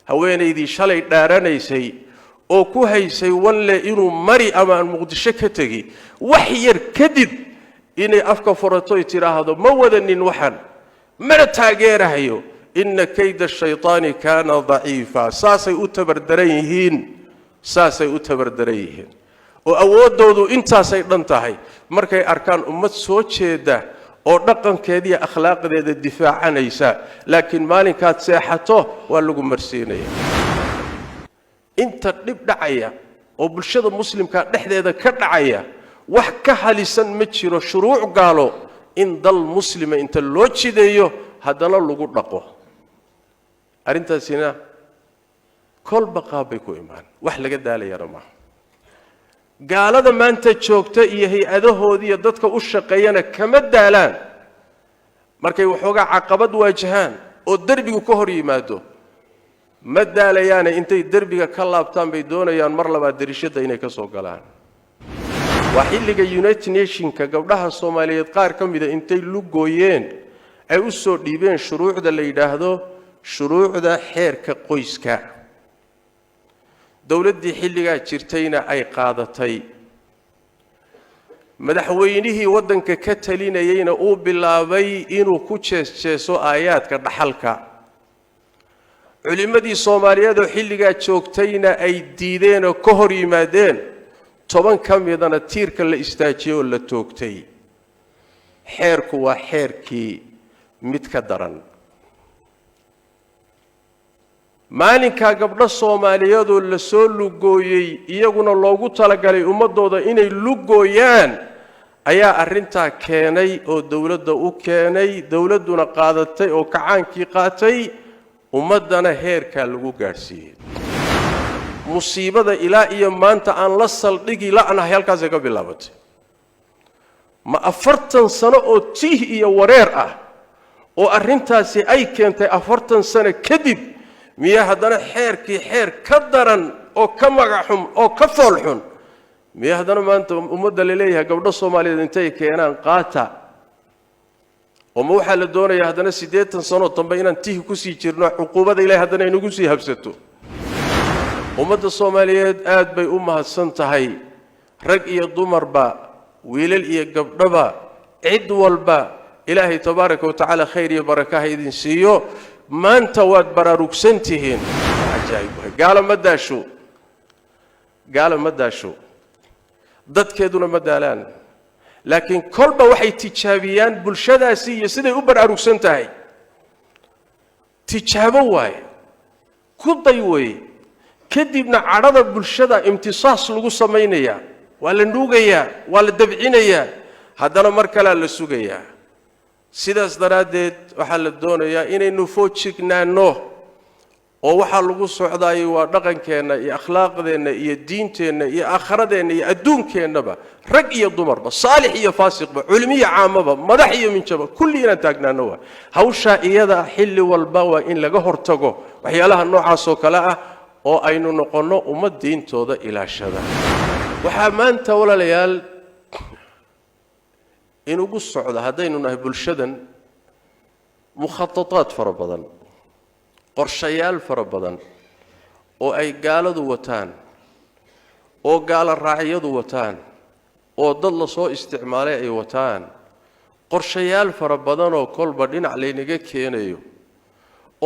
haweenaydii shalay dhaaranaysay oo ku haysay walle inuu mari ama aan muqdisho ka tagi wax yar kadib inay afka furato ay tiraahdo ma wadanin waxan mana taageerahayo inna kayda shaytaani kaana daciifa saasay u tabardaran yihiin oo awoodoodu intaasay dhan tahay markay arkaan ummad soo jeeda oo dhaqankeeda akhlaaqdeeda difaacanaysa laakiin maalinkaad seexato waa lagu marsiinaya inta dib dhacaya oo bulshada muslimka dhexdeeda ka dhacaya wax ka halisan ma jiro shuruuc gaalo in dal muslima inta loo jideeyo haddana lagu dhaqo arintaasina kolba qaabay ku imaan wax laga daalayana ma gaalada maanta joogta iyo hay'adahoodii iyo dadka u shaqeeyana kama daalaan markay waxoogaa caqabad waajahaan oo darbigu ka hor yimaado ma daalayaan intay darbiga ka laabtaan bay doonayaan mar labaad dirishada inay ka soo galaan waa xilliga United Nationska gabdhaha Soomaaliyeed qaar ka mid ah intay lugooyeen ay u soo dhiibeen shuruucda la yiraahdo shuruucda xeerka qoyska dawladdii xilliga jirtayna ay qaadatay madaxweynihii wadanka ka talinayayna uu bilaabay inuu ku jeesjeeso aayaadka dhaxalka culimadii Soomaaliyeed oo xilliga joogtayna ay diideen oo ka hor yimaadeen 10 ka midana tiirka la istaajiyo la toogtay xeerku waa xeerkii mid ka daran maalinka gabdho Soomaaliyeed oo la soo lugooyay iyaguna loogu talagalay ummadooda inay lugooyaan ayaa arinta keenay oo dawladda u keenay dawladuna qaadatay oo kacaankii qaatay ummadana heerka lagu gaarsiiyay musiibada ilaa iyo maanta aan la saldhigi la'anahay halkaas ka bilaabatay ma 40 sano oo tiih iyo wareer ah oo arintaasi ay keentay 40 sano kadib miya haddana xeerkii xeer ka daran oo ka magaxum oo ka foolxun miya haddana maanta ummadda leeyahay gabdho Soomaaliyeed intay keenaan qaata oo ma waxa la doonayaa haddana 80 sano dambe inaan tiih ku sii jirno xuquuqda Ilaahay haddana inagu sii habsato ummadda Soomaaliyeed aad bay u mahadsan tahay rag iyo dumarba wiilal iyo gabdhaba cid walba Ilaahay tabaaraka wa tacaala khayr iyo barakaha idin siiyo maanta waad baraarugsantihiin ajaayib gaala ma daasho dadkeeduna ma daalaan laakiin kolba waxay tijaabiyaan bulshadaasi iyo siday u baraarugsan tahay tijaabo waay ku day way kadibna cadhada bulshada imtisaas lagu sameeynaya waa la nuugayaa waa la dabcinayaa haddana mar kale la sugayaa sidaas daraadeed waxa la doonayaa inaynu foojignaano oo waxa lagu socdaay waa dhaqankeena iyo akhlaaqdeena iyo diinteena iyo akhradeena iyo adduunkeenaba rag iyo dumarba saalix iyo faasiqba culimiye caamaba madax iyo minjaba kulliina taagnaano waa hawsha iyada xilli walba waa in laga hortago waxyaalaha noocaas oo kale ah oo aynu noqono ummad diintooda ilaashada waxa maanta walaalayaal in ugu socda hadaynu nahay bulshadan mukhattataat farabadan qorshayaal farabadan oo ay gaaladu wataan oo gaala raaciyadu wataan oo dad la soo isticmaalay ay wataan qorshayaal farabadan oo kolba dhinac leenaga keenayo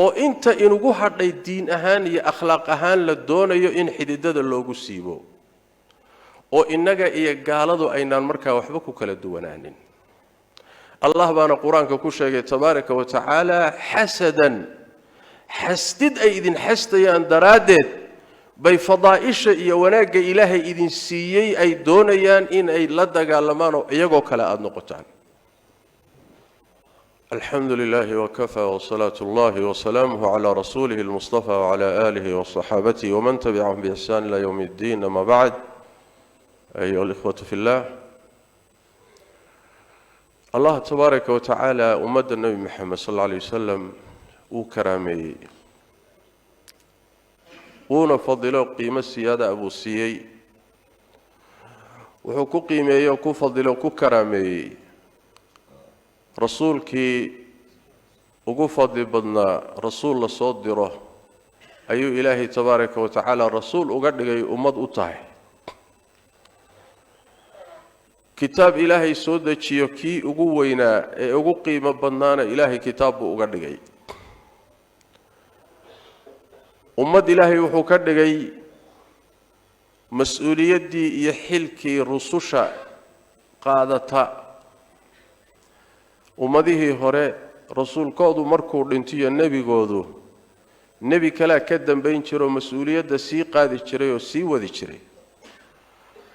oo inta inugu hadhay diin ahaan iyo akhlaaq ahaan la doonayo in xididada loogu siibo oo inaga iyo gaaladu aynaan markaa waxba ku kala duwanaanin الله بانا قرآن كوشة تبارك وتعالى حسدا حسدد أي إذن حسديان درادت بفضائش يوناق إلهي إذن سيي أي دونيان إن أي لدق اللمانو يقو كلا أدنقتان الحمد لله وكفى وصلاة الله وسلامه على رسوله المصطفى وعلى آله وصحابته ومن تبعهم بإحسان إلى يوم الدين أما بعد أيها الإخوة في الله الله تبارك وتعالى أمد النبي محمد صلى الله عليه وسلم وكرامي ونفضله قيمة السيادة أبو السيي وحكو قيمة وكو فضله وكو كرامي رسولك وكو فضل بدنا رسول الله صدره ayuu ilaahay tabaaraka wa tacaala rasuul uga dhigay ummad u tahay kitaab ilaahay soo dejiyo kii ugu weynaa ee ugu qiimo badnaana ilaahay kitaab buu uga dhigay ummad ilaahay wuxuu ka dhigay mas'uuliyaddii iyo xilkii rususha qaadata ummadihii hore rasuulkoodu markuu dhintiyo nebigoodu nebi kale ka dambayn jiro mas'uuliyadda sii qaadi jiray oo sii wadi jiray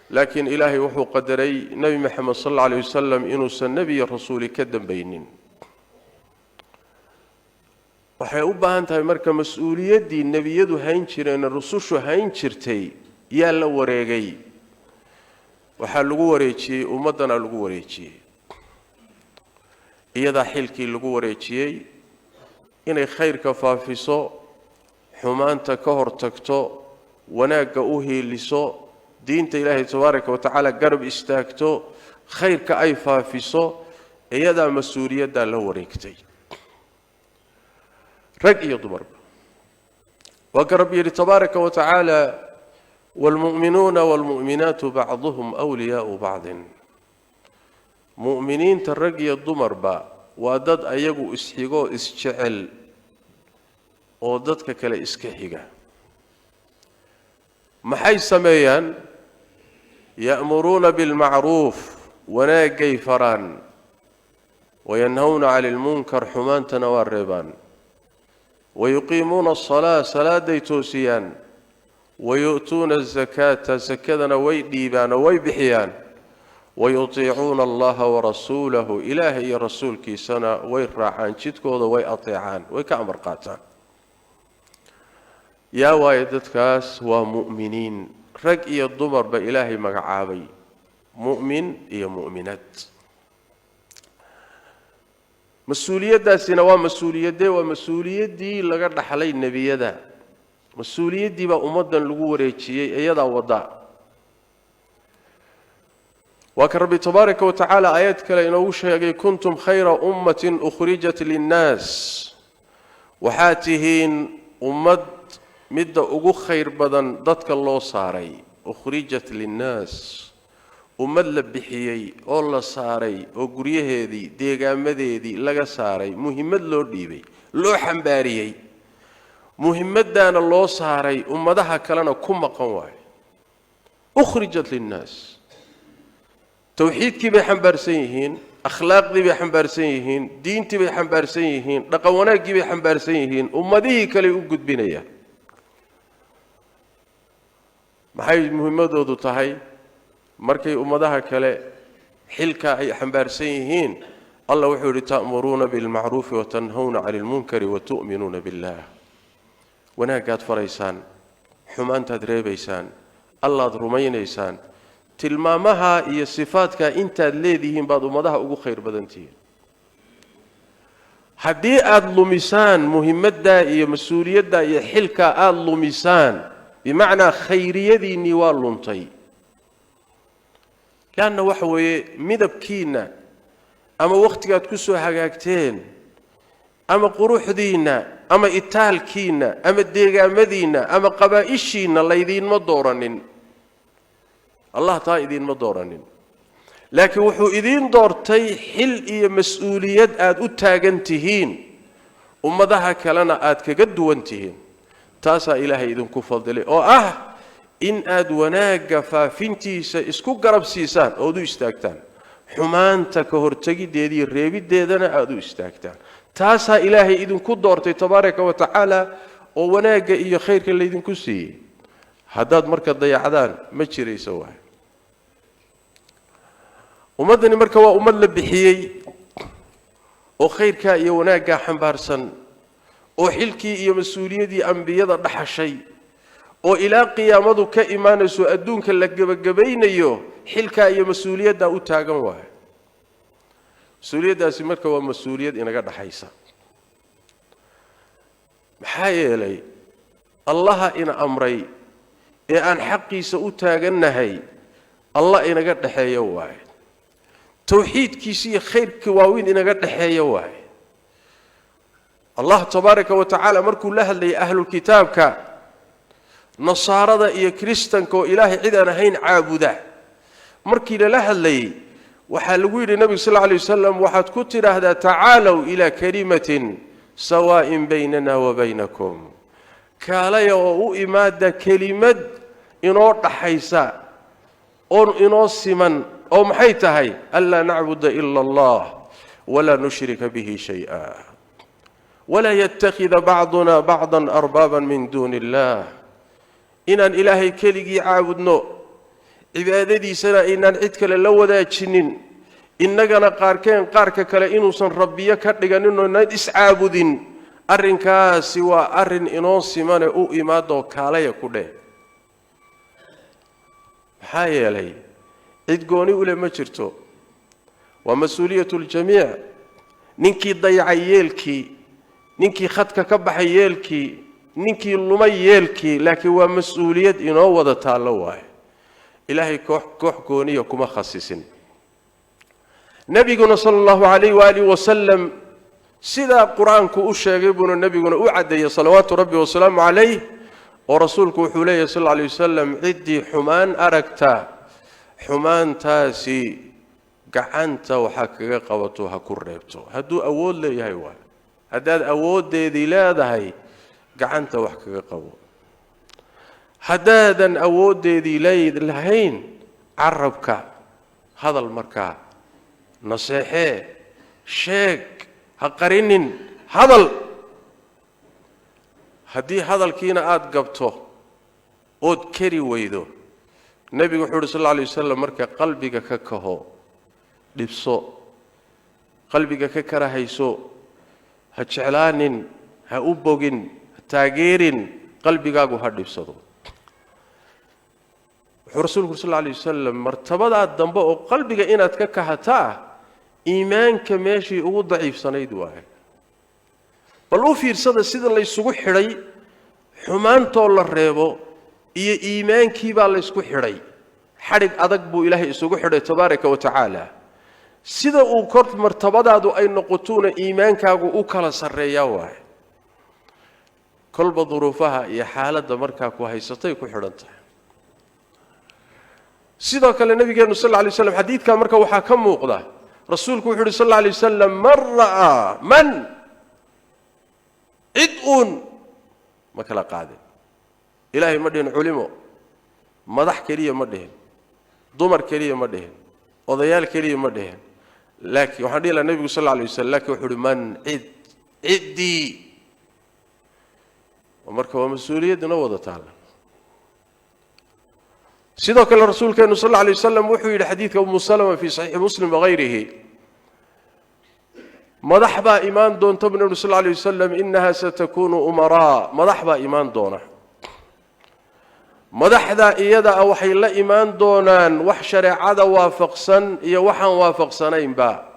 laakiin ilaahay wuxuu qadaray nabi maxamed sallallahu alayhi wasallam inuusan nebi iyo rasuuli ka dambaynin waxay u baahan tahay marka mas'uuliyaddii nebiyadu hayn jireen rusushu hayn jirtay yaa la wareegay waxaa lagu wareejiyey ummadana lagu wareejiyey iyada xilkii lagu wareejiyey inay khayrka faafiso xumaanta ka hortagto wanaagga u heeliso diinta ilaahay tabaaraka wa tacaala garab istaagto khayrka ay faafiso iyada mas'uuliyadda la wareegtay rag iyo dumar wa garab yiri tabaaraka wa tacaala والمؤمنون والمؤمنات بعضهم أولياء بعض مؤمنين ترقي الضمر با وادد أيقو إسحيقو إسجعل وددك كلا إسكحيقا محي سميان يأمرون بالمعروف وناقي فران وينهون عن المنكر حمان تنوار ريبان ويقيمون الصلاة صلاة ديتوسيان ويؤتون الزكاة زكاة ويديبان ويبحيان ويطيعون الله ورسوله إلهي رسولك سنة ويرعان جدكوض ويأطيعان ويكامر قاتان يا وايدتكاس ومؤمنين رقي الضمر بإلهي مقعابي مؤمن يا مؤمنات مسؤولية دا سنوى مسؤولية دي ومسؤولية دي لقد حلي النبي دا مسؤولية دي بأمدا لغو ريتشي أيضا وضع وكرب تبارك وتعالى آيات كلا إنوشها كنتم خير أمة أخرجت للناس وحاتهين أمد مد أغو خير بدن ضدك الله صاري أخرجت للناس أمد لبحيي الله صاري وقريه هذي ديقام ذي لغا صاري مهمد لو ديبي لو حنباريي مهمدان الله صاري أمدها كلنا كم قواي أخرجت للناس توحيد كي بيحنبر سيهين أخلاق دي بيحنبر سيهين دين تي بيحنبر سيهين رقوانا كي بيحنبر سيهين أمديه كلي أوجد بنيا محي مهمدو دو تهي مركي أمدها كلي حلكا أي حنبر سيهين الله وحوري تأمرون بالمعروف وتنهون عن المنكر وتؤمنون بالله وناقات فريسان حمان تدريبيسان الله درمينيسان تلمامها هي صفاتك انت الذين بعض مدها ugu khayr badantii hadii aad lumisaan muhiimada iyo mas'uuliyada iyo xilka aad lumisaan bimaana khayriyadiini waa luntay laana waxa weeye midabkiina ama waqtigaad ku soo hagaagteen ama quruxdiina ama itaalkiina ama deegaamadiina ama qabaa'ishiina laydiin ma dooranin الله تايدين مدورنين لكن وحو إذين دورتي حل إيا مسؤوليات آد أتاقنتهين ومدها كلنا آد كقد وانتهين تاسا إلهي إذن كفضلي إن آد وناق فافنتي اسكو قرب سيسان أودو استاكتان حمان تكهرتقي ديدي الريبي ديدنا أودو استاكتان تاسا إلهي إذن كدورتي تبارك وتعالى وناق إيا خيرك اللي إذن كسي هداد مركز ضيعدان ما تشري سواه ومدني مركز وأمد لبحيي وخيرك يا وناقا حنبارسن وحلكي يا مسؤولية دي أنبياء ضح شيء وإلى قيامته كإيمان سؤدون كالجبين يو حلكا يا مسؤولية دا أتاجن واه مسؤولية دا سمرك ومسؤولية إن قد حيسا محايا لي الله إن أمري أن حقي سأتاجنهي الله إن قد حيا واه توحيد كيسي خير كواوين إن قد حيا واه الله تبارك وتعالى مركو لها لي أهل الكتاب نصارى إيا كريستان كو إلهي عدنا هين عابدا مركي لها لي وحلوين النبي صلى الله عليه وسلم وحد كتر هذا تعالوا إلى كلمة سواء بيننا وبينكم كالا يو إمادة كلمة إنور حيسا أو إنور سمن أو محيتهي ألا نعبد إلا الله ولا نشرك به شيئا ولا يتخذ بعضنا بعضا أربابا من دون الله إن الإلهي كلي عابدنا عبادتي سنة إن عدك للو ذا تشنين إننا قاركين قارك كلا إنوسا ربيا كتلقان إنو ندس عابدين أرن كاسوا أرن إنوس من أو إمادو كاليا كله حايا لي عدقوني أولي ما جرتو ومسؤولية الجميع ننكي ضيع يلكي ننكي خدك كبح يلكي ننكي اللمي يلكي لكن ومسؤولية إنو وذا تالوه إلهي كوح كوني وكما خصيصين نبينا صلى الله عليه وآله وسلم سيدا قرآن كأشيغبنا نبينا أعدي صلوات ربي وسلام عليه ورسولك حوليه صلى الله عليه وسلم عدي حمان أركتا حمان تاسي قعنتا وحكا قوتوها كريبتو هدو أول لي هايوا هداد أول دي لا هاي قعنتا وحكا قوت هدادا أود دي ليد لهين عربك هذا المركع نصيحة شيك هقرين هذا هدي هذا الكينا آد قبته أود كري ويدو النبي محمد صلى الله عليه وسلم مركع قلبك ككهو لبسو قلبك ككرهيسو هتشعلان هأبوغين هتاجيرين قلبك هدبسو رسولك صلى الله عليه وسلم مرتبط الدنبا وقلبك إنك كهتا إيمانك ماشي أو ضعيف سنيد واحد بل في رصد السيد الله يسوق حري حمان طول الريبو إيمانك بالله يسوق حري حرق أدقبو إلهي يسوق حري تبارك وتعالى سيد أو كرت مرتبط هذا أي نقطون إيمانك أو كلا سريا واحد كل بظروفها يا حالة دمرك وهيستيك وحرنتها سيدك النبي صلى الله عليه وسلم حديث كان مركه وحاكم موقده رسولك وحده صلى الله عليه وسلم من رأى من عدء ما كلا قادم إلهي مدين علمه مدح كليه مدين ضمر كليه مدين وضيال كليه مدين لكن وحدي النبي صلى الله عليه وسلم لك وحده من عدي ومركه ومسؤولية نوضة تعالى سيدك الرسول كان صلى الله عليه وسلم وحي لحديث أم سلمة في صحيح مسلم وغيره مضحبا إيمان دون تبن صلى الله عليه وسلم إنها ستكون أمراء مضحبا إيمان دونه مضحدا إيدا أو حيلا إيمان دونان وحشر عدا وافقسن إيا وحن وافقسنين با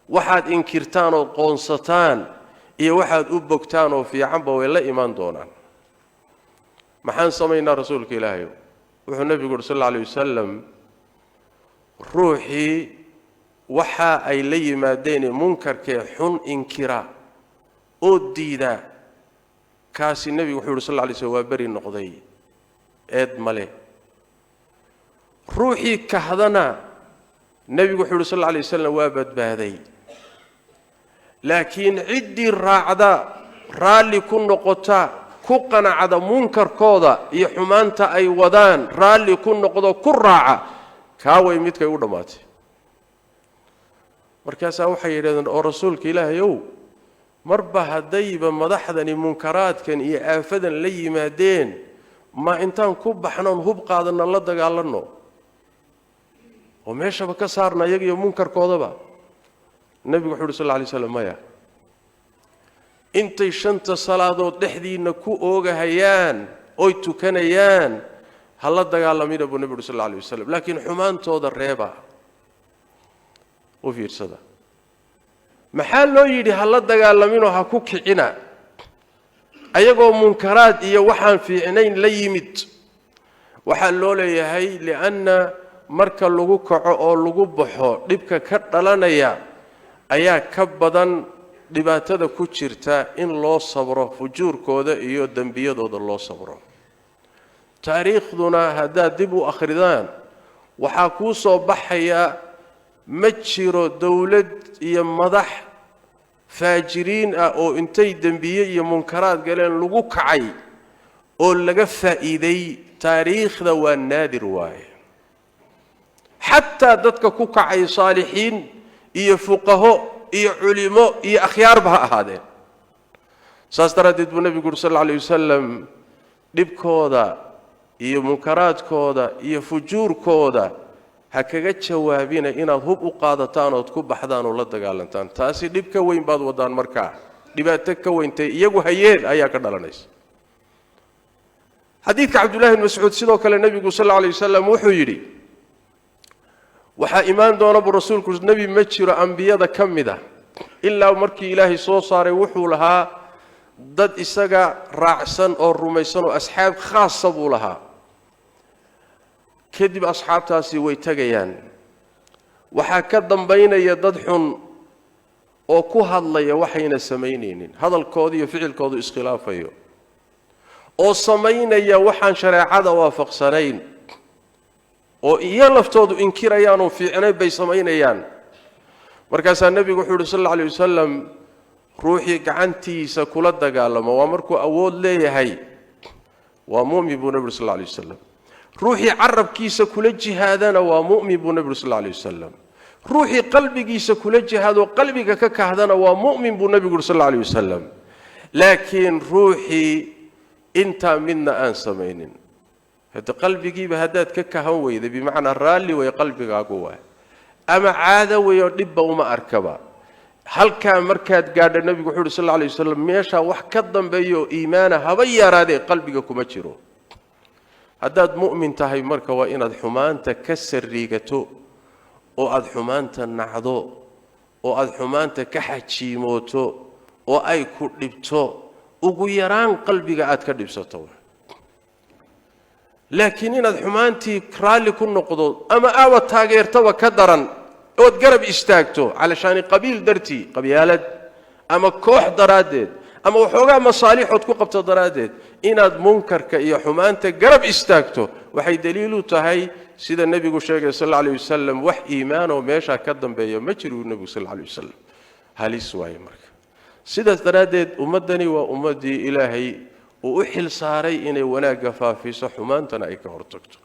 وحد إنكرتان وقونستان إيا وحد أبوكتان وفي عنبا ويلا إيمان دونان محان سمينا رسولك إلهي وحو النبي صلى الله عليه وسلم روحي وحا أي لي مادين منكر كحن إنكرا أديدا كاسي النبي وحو صلى الله عليه وسلم وابري النقضي إد ملي روحي كهذنا النبي وحو صلى الله عليه وسلم وابد بهذي لكن عدي الراعدة رالي كن نقطة كقنا عدا منكر كودا يحمانتا أي ودان رالي كن نقضو كراعة كاوي ميتك يودماتي مركاسا وحي يريدن أو رسولك إله يو مربى هديبا مدحدني منكرات كان إيافدا لي مادين ما إنتان كوب حنون هبقى هذا الله دقال لنو وميشا بكسارنا يجي منكر كودا النبي محمد صلى الله عليه وسلم مايا intay shanta salaadood dhexdiina ku oogahayaan oy tukanayaan hal dagaalamida buu nabiga sallallahu alayhi wasallam laakiin xumaantooda reeba oo fiirsada maxaa loo yiri hal dagaalamin oo ha ku kicina ayagoo munkaraad iyo waxaan fiicnayn la yimid waxa loo leeyahay lianna marka lagu kaco oo lagu baxo dhibka ka dhalanaya ayaa ka badan dhibaatada ku jirta in loo sabro fujuurkooda iyo dambiyadooda loo sabro taariikhduna haddaad dib u akhridaan waxaa kuu soo baxaya ma jiro dawlad iyo madax faajiriin ah oo intay dambiye iyo munkaraad galeen lagu kacay oo laga faa'iiday taariikhda waa naadir waaye xataa dadka ku kacay saalixiin iyo fuqaho iyo culimo iyo akhyaarba ha ahaadeen saas daraaddeed buu nabigu sallallahu alayhi wasallam dhibkooda iyo munkaraadkooda iyo fujuurkooda ha kaga jawaabina inaad hub u qaadataan oo ku baxdaan oo la dagaalantaan taasi dhib ka weyn baad wadaan markaa dhibaato ka weyntay iyagu hayeen ayaa ka dhalanaysa xadiidka cabdullaahi ibn mascuud sidoo kale nabigu sallallahu alayhi wasallam wuxuu yidhi waxaa imaan doona buu rasuulku nabi ma jiro ambiyada ka mid ah ilaa markii ilaahay soo saaray wuxuu lahaa dad isaga raacsan oo rumaysan oo asxaab khaasa buu lahaa kadib asxaabtaasi way tagayaan waxaa ka dambaynaya dad xun oo ku hadlaya waxayna samaynaynin hadalkooda iyo ficilkoodu iskhilaafayo oo samaynaya waxaan shareecada waafaqsanayn oo iyo laftoodu inkirayaan oo fiicnay bay samaynayaan markaasaa nabigu wuxuu yidhi sallallahu alayhi wasallam ruuxii gacantiisa kula dagaalamo waa markuu awood leeyahay waa mu'min buu nabigu sallallahu alayhi wasallam ruuxii carabkiisa kula jihaadana waa mu'min buu nabigu sallallahu alayhi wasallam ruuxii qalbigiisa kula jihaado qalbiga ka kahdana waa mu'min buu nabigu sallallahu alayhi wasallam laakiin ruuxii inta midna aan samaynin hada qalbigiiba hadaad ka kahan weyda bimaana raali way qalbigaagu waa ama caada way oo dibba uma arkaba halka markaad gaadho nabigu wuxuu sallallahu alayhi wasallam meesha wax ka dambeeyo iimaana haba yaraade qalbiga kuma jiro hadaad mu'min tahay marka waa inaad xumaanta ka sariigato oo aad xumaanta nacdo oo aad xumaanta ka xajiimooto oo ay ku dhibto ugu yaraan qalbiga aad ka dhibsato laakiin inaad xumaantii raali ku noqdo ama aaba taageertaba ka daran ood garab istaagto علشان qabiil darti qabyaalad ama koox daraadeed ama waxoogaa masaalixood ku qabto daraadeed inaad munkarka iyo xumaanta garab istaagto waxay daliil u tahay sida nabigu sheegay sallallahu alayhi wasallam wax iimaan oo meesha ka dambeeyo ma jiro nabigu sallallahu alayhi wasallam halis waay marka sidaas daraadeed ummadani waa ummadii ilaahay oo u xil saaray inay wanaaga faafiso xumaantana ay ka hortagto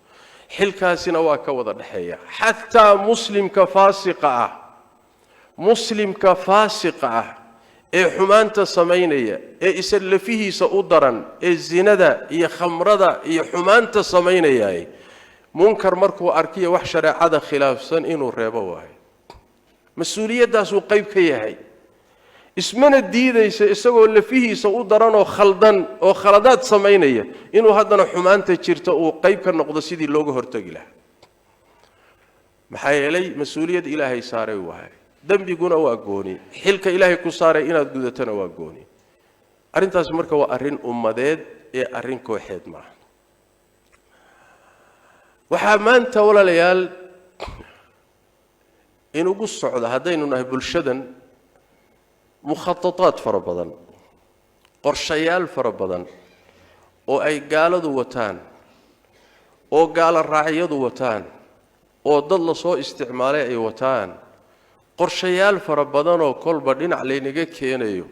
xilkaasina waa ka wada dhaxeeya hatta muslimka faasiqa ah ee xumaanta sameynaya ee islafihiisa u daran ee zinada iyo khamrada iyo xumaanta sameynaya munkar markuu arkiyo wax shariicada khilaafsan inuu reebo waay mas'uuliyadaas uu qayb ka yahay ismana diidaysa isagoo lafihiisa u daran oo khaldan oo khaladaad sameynaya inuu haddana xumaanta jirta uu qayb ka noqdo sidii looga hortagi lahaa maxaa yeelay mas'uuliyad ilaahay saaray waay dambiguna waa gooni xilka ilaahay ku saaray inaad gudatana waa gooni arintaas marka waa arin ummadeed ee arin kooxeed ma waxa maanta walaalayaal in ugu socda hadaynu nahay bulshadan مخططات فربضان قرشيال فربضان oo ay gaaladu wataan oo gaal raaciyadu wataan oo dad la soo isticmaalay ay wataan qorshayaal farabadan oo kolba dhinac leeynaga keenayo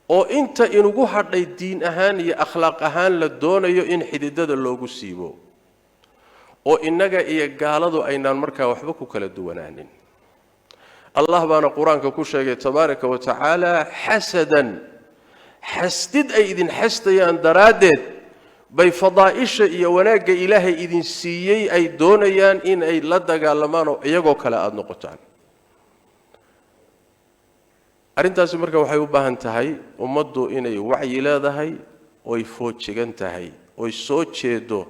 oo inta inugu hadhay diin ahaan iyo akhlaaq ahaan la doonayo in xididada loogu siibo oo inaga iyo gaaladu aynaan markaa waxba ku kala duwanaanin الله بانا قرآن كوشة تبارك وتعالى حسدا حسد أيدن حسد يان درادد بفضائش يوناك إلهي إذن سيي أي دونيان إن أي لدى قالمانو يقو كلا أد نقطان أرنتاس مركا وحيوبها انتهي ومدو إني وعي لا دهي ويفوتشي انتهي ويسوتشيدو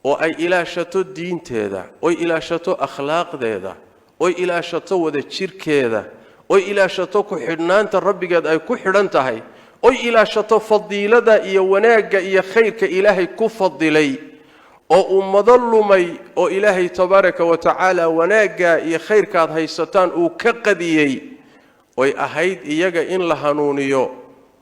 وأي إلا شتو دين تيدا وأي إلا شتو أخلاق ديدا oo ilaashato wada jirkeeda oo ilaashato ku xidhnaanta rabbigeed ay ku xidhan tahay oo ilaashato fadiilada iyo wanaaga iyo khayrka ilaahay ku fadilay oo ummado lumay oo ilaahay tabaaraka wa tacaala wanaaga iyo khayrka haysataan uu ka qadiyay oy ahayd iyaga in la hanuuniyo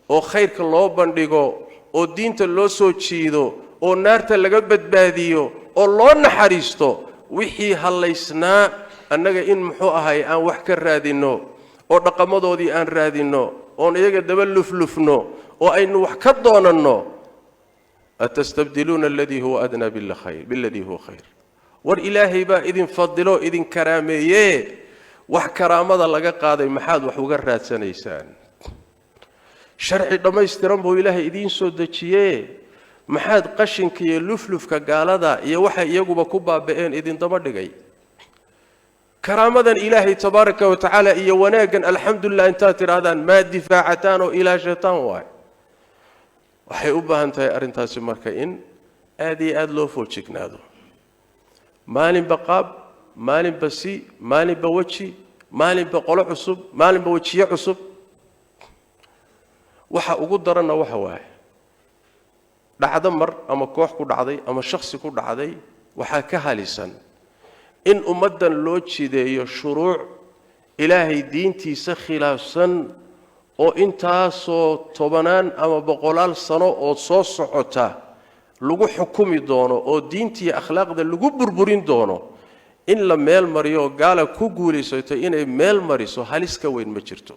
oo khayrka loo bandhigo oo diinta loo soo jiido oo naarta laga badbaadiyo oo loo naxariisto wixii halaysnaa annaga in muxuu ahay aan wax ka raadino oo dhaqamadoodii aan raadino oo iyaga daba luflufno oo aynu wax ka doonano atastabdiluna alladhi huwa adna billadhi huwa khayr war ilaahay baa idin fadilo idin karaameeye wax karaamada laga qaaday maxaad wax uga raadsanaysaan sharci dhamaystiran buu ilaahay idin soo dajiyay maxaad qashinka iyo luflufka gaalada iyo waxa iyaguba ku baaba'een idin daba dhigay karaamadan ilaahay tabaaraka wa tacaala iyo wanaagan alxamdulillah inta tiraadaan ma difaacataan oo ilaashatan waxay u baahan tahay arintaasi marka in aad iyo aad loo foojignaado maalin baqaab maalin basi maalin bawaji maalin baqolo cusub maalin bawajiye cusub waxa ugu daranna waxa waaye dhacdo mar ama koox ku dhacday ama shakhsi ku dhacday waxa ka halisan in ummadan loo jideeyo shuruuc ilaahay diintiisa khilaafsan oo intaasoo tobanaan ama boqolaal sano oo soo socota lagu xukumi doono oo diintii akhlaaqda lagu burburin doono in la meel mariyo gaala ku guulaysato inay meel mariso halis ka weyn ma jirto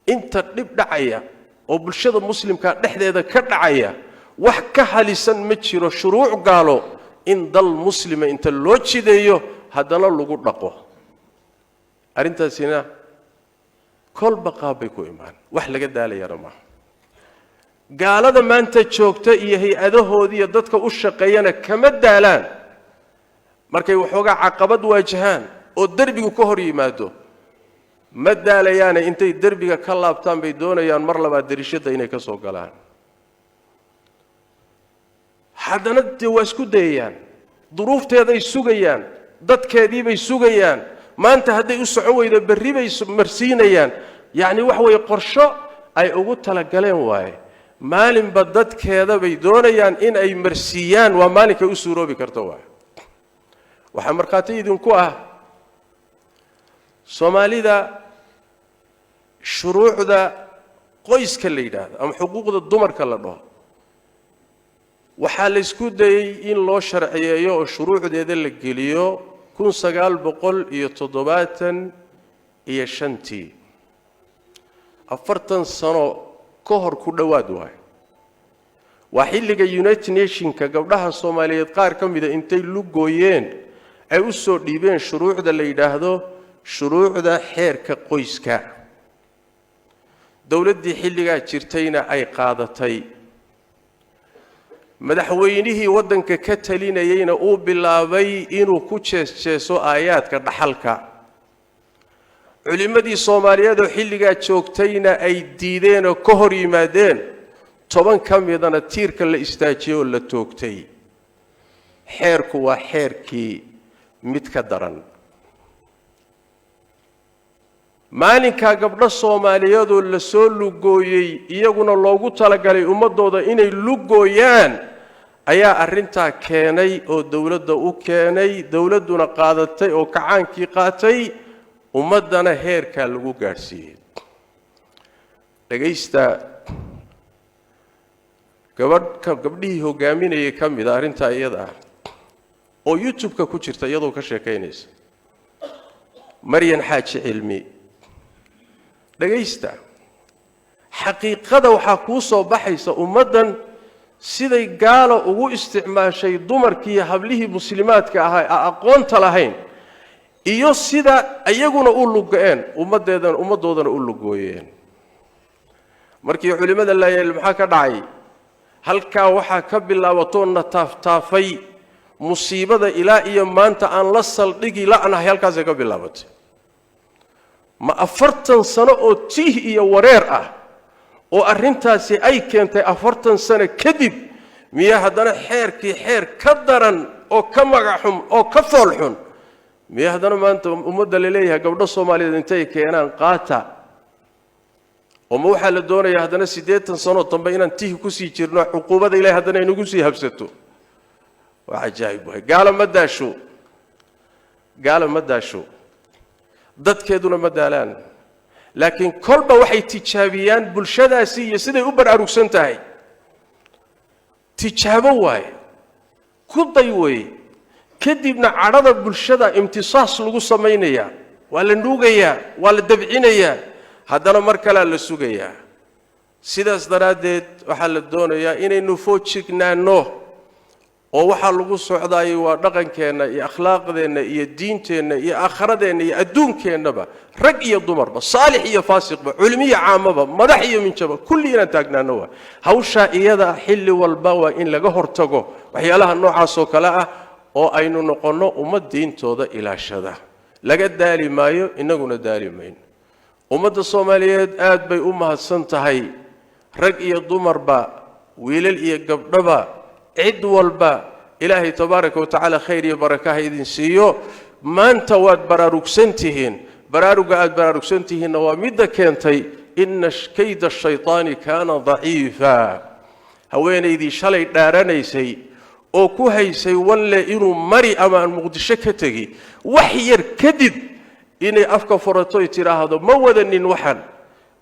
inta dib dhacaya oo bulshada muslimka dhexdeeda ka dhacaya wax ka halisan ma jiro shuruuc gaalo in dal muslima inta loo jideeyo hadana lagu dhaqo arintaasina kol baqaabay ku imaan wax laga daalayana ma gaalada maanta joogta iyo hay'adahoodii iyo dadka u shaqeeyana kama daalaan markay waxooga caqabad waajahaan oo darbigu ka hor yimaado ma daalayaan intay darbiga ka laabtaan bay doonayaan mar labaad darishada inay ka soo galaan haddana waa isku dayayaan duruufteeday sugayaan dadkeedii bay sugayaan maanta hadday u socon weydo berri bay marsiinayaan yacni wax way qorsho ay ugu tala galeen waaye maalinba dadkeeda bay doonayaan in ay marsiiyaan waa maalinka u suuroobi karto waaye waxa markaati idinku ah Soomaalida shuruucda qoyska la yiraahdo ama xuquuqda dumarka la dhaho waxa la isku dayay in loo sharciyeeyo oo shuruucdeeda la geliyo 1975 afartan sano ka hor ku dhawaad waa xilliga United Nationska gabdhaha Soomaaliyeed qaar ka mid ah intay lugooyeen ay u soo dhiibeen shuruucda la yiraahdo shuruucda xeerka qoyska dawladdii xilliga jirtayna ay qaadatay madaxweynihii wadanka ka talinayayna uu bilaabay inuu ku jeesjeeso aayaadka dhaxalka culimadii Soomaaliyeed oo xilliga joogtayna ay diideen oo ka hor yimaadeen 10 kamidana tiirka la istaajiyo la toogtay xeerku waa xeerkii mid ka daran maalinka gabdho Soomaaliyeed oo la soo lugooyay iyaguna loogu talagalay ummadooda inay lugooyaan ayaa arinta keenay oo dawladda u keenay dawladuna qaadatay oo kacaankii qaatay ummadana heerka lagu gaarsiiyay dhageysta gabdhihii hogaaminayay kamid arinta iyada oo YouTube-ka ku jirta iyadoo ka sheekeynaysa Maryan Xaaji Cilmi dhageysta xaqiiqada waxa ku soo baxaysa ummadan siday gaalo ugu isticmaashay dumarkii hablihii muslimaadka ahaa aqoonta lahayn iyo sida ayaguna u lugeen ummadoodana u lugooyeen markii culimada la yeelay maxaa ka dhacay halka waxa ka bilaabato taafay musiibada ilaa iyo maanta aan la saldhigi la'nahay halkaas ka bilaabatay ma 40 sano oo tiih iyo wareer ah oo arintaasi ay keentay 40 sano kadib miya hadana xeerkii xeer ka daran oo ka magaxum oo ka foolxun miya hadana maanta ummadda leeyahay gabdho Soomaaliyeed intay keenaan qaata oo ma waxa la doonayaa hadana 80 sano dambe inaan tiih ku sii jirno xuquuqda Ilaahay hadana inagu sii habsato waa ajaayib way gaala ma daasho dadkeeduna ma daalaan laakiin kolba waxay tijaabiyaan bulshadaasi iyo siday u baraarugsan tahay tijaabo waay ku day way kadibna cadhada bulshada imtisaas lagu sameeynaya waa la nuugayaa waa la dabcinayaa haddana mar kale la sugayaa sidaas daraadeed waxa la doonayaa inaynu foojignaano oo waxa lagu socdaayay waa dhaqankeena iyo akhlaaqdeena iyo diinteena iyo akhiradeena iyo adduunkeenaba rag iyo dumarba saalix iyo faasiqba culmiye caamaba madax iyo minjaba kulli inaan taagnaano waa hawsha iyada xilli walba waa in laga hortago waxyaalaha noocaas oo kale ah oo aynu noqono ummad diintooda ilaashada laga daali maayo inaguna daali mayno ummadda Soomaaliyeed aad bay u mahadsan tahay rag iyo dumarba wiilal iyo gabdhaba cid walba ilaahay tabaaraka wa tacaala khayr iyo baraka idin siiyo maanta waad baraarugsantihiin baraaruga aad baraarugsantihiin waa midda keentay inna kayda shaytaani kaana dha'iifa haweenaydii shalay dhaaranaysay oo ku haysay walle inuu mari ama muqdisho ka tagi wax yar kadib inay afka furato tiraahdo ma wadanin waxan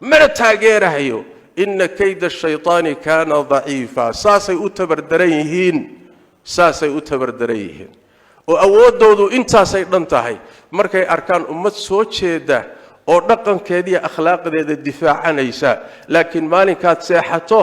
mana taageerahayo inna kayda shaytaani kaana dha'iifa saasay u tabardaran yihiin oo awoodoodu intaasay dhan tahay markay arkaan ummad soo jeeda oo dhaqankeeda iyo akhlaaqdeeda difaacanaysa laakiin maalinkaad seexato